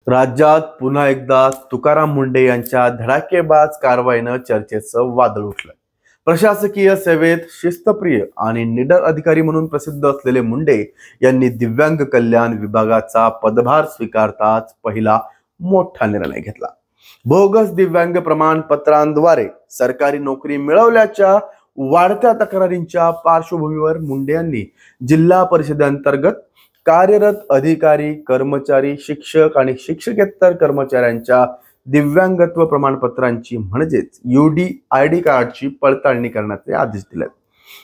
राज्यात पुन्हा एकदा तुकाराम मुंढे यांच्या धडाकेबाज कारवाईनं चर्चेचं वादळ उठलं। प्रशासकीय सेवेत शिस्तप्रिय आणि निडर अधिकारी म्हणून प्रसिद्ध असलेले मुंढे यांनी दिव्यांग कल्याण विभागाचा पदभार स्वीकारताच पहिला मोठा निर्णय घेतला। बोगस दिव्यांग प्रमाणपत्रांद्वारे सरकारी नोकरी मिळवल्याच्या वाढत्या तक्रारींच्या पार्श्वभूमीवर मुंढे यांनी जिल्हा परिषदेअंतर्गत कार्यरत अधिकारी, कर्मचारी, शिक्षक आणि शिक्षकेतर कर्मचाऱ्यांच्या दिव्यांगत्व प्रमाणपत्रांची म्हणजेच UDID कार्डची पडताळणी करण्याचे आदेश दिलेत।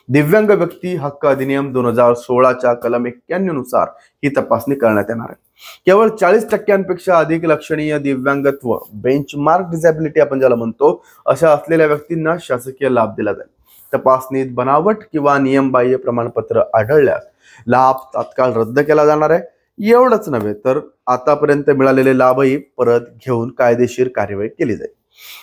दिव्यांग व्यक्ती हक्क अधिनियम 2016च्या कलम 91 नुसार ही तपासणी करण्यात येणार आहे। केवळ 40% अधिक लक्षणीय दिव्यांगत्व बेंचमार्क डिसॅबिलिटी आपण ज्याला म्हणतो अशा असलेल्या व्यक्तींना शासकीय लाभ दिला जाईल। तपासणीत बनावट किंवा नियमबाह्य प्रमाणपत्र आढळल्यास लाभ तात्काळ रद्द केला जाणार आहे। एवढंच नव्हे तर आतापर्यंत मिळालेले लाभही परत घेऊन कायदेशीर कार्यवाही केली जाईल।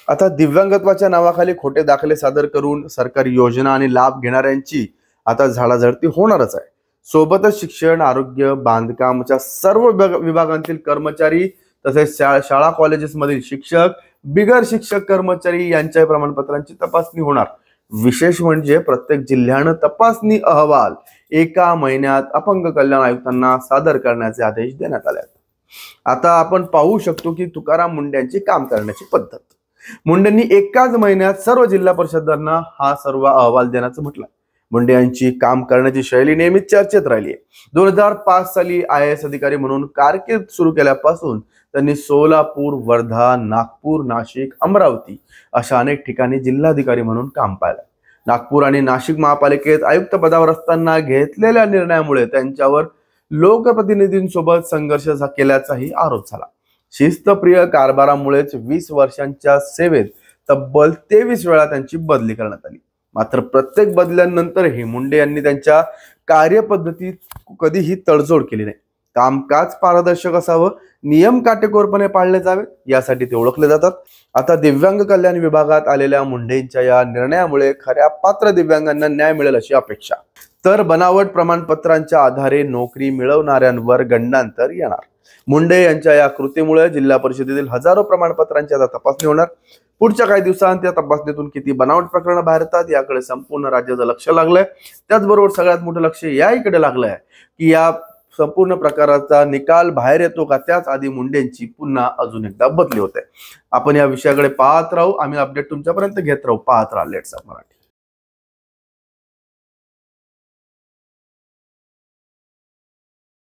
आता दिव्यांगत्वाच्या नावाखाली खोटे दाखले सादर करून सरकारी योजना आणि लाभ घेणाऱ्यांची आता झाडाझडती होणारच आहे। सोबतच शिक्षण, आरोग्य, बांधकामच्या सर्व विभागांतील कर्मचारी तसेच शाळा कॉलेजेसमधील शिक्षक, बिगर शिक्षक कर्मचारी यांच्या प्रमाणपत्रांची तपासणी होणार। विशेष म्हणजे प्रत्येक जिल्ह्यानं तपासणी अहवाल 1 महिन्यात अपंग कल्याण आयुक्तांना सादर करण्याचे आदेश देण्यात आले आहेत। आता आपण पाहू शकतो की तुकाराम मुंढे यांची काम करण्याची पद्धत। मुंढेंनी 1 महिन्यात सर्व जिल्हा परिषदांना हा सर्व अहवाल देण्याचं म्हटलं। मुंढे यांची काम करण्याची शैली नेहमीच चर्चेत राहिली आहे। 2005 साली IAS अधिकारी म्हणून कारकीर्द सुरू केल्यापासून त्यांनी सोलापूर, वर्धा, नागपूर, नाशिक, अमरावती अशा अनेक ठिकाणी जिल्हाधिकारी म्हणून काम पाहिलं। नागपूर आणि नाशिक महापालिकेत आयुक्त पदावर असताना घेतलेल्या निर्णयामुळे त्यांच्यावर लोकप्रतिनिधींसोबत संघर्ष केल्याचाही आरोप झाला। शिस्तप्रिय कारभारामुळेच 20 वर्षांच्या सेवेत तब्बल 23 वेळा त्यांची बदली करण्यात आली। मात्र प्रत्येक बदल्यांनंतरही मुंढे यांनी त्यांच्या कार्यपद्धतीत कधीही तडजोड केली नाही। कामकाज पारदर्शक असावं, नियम काटेकोरपणे पाळले जावे यासाठी ते ओळखले जातात। आता दिव्यांग कल्याण विभागात आलेल्या मुंढेंच्या या निर्णयामुळे खऱ्या पात्र दिव्यांगांना न्याय मिळेल अशी अपेक्षा। तर बनावट प्रमाणपत्रांच्या आधारे नोकरी मिळवणाऱ्यांवर गंडांतर येणार। मुंढे यांच्या या कृतीमुळे जिल्हा परिषदेतील हजारो प्रमाणपत्रांची आता तपासणी होणार। पुढच्या काही दिवसांत या तपासणीतून किती बनावट प्रकरणं बाहेर येतात याकडे संपूर्ण राज्याचं लक्ष लागलंय। त्याचबरोबर सगळ्यात मोठं लक्ष याकडे लागलंय की या संपूर्ण प्रकाराचा निकाल बाहेर येतो का त्याच आधी मुंढेंची पुन्हा अजून एकदा बदली होते। आपण या विषयाकडे पाहत राहू, आम्ही अपडेट तुमच्यापर्यंत घेत राहू। पाहत राहा लेट्स अप मराठी।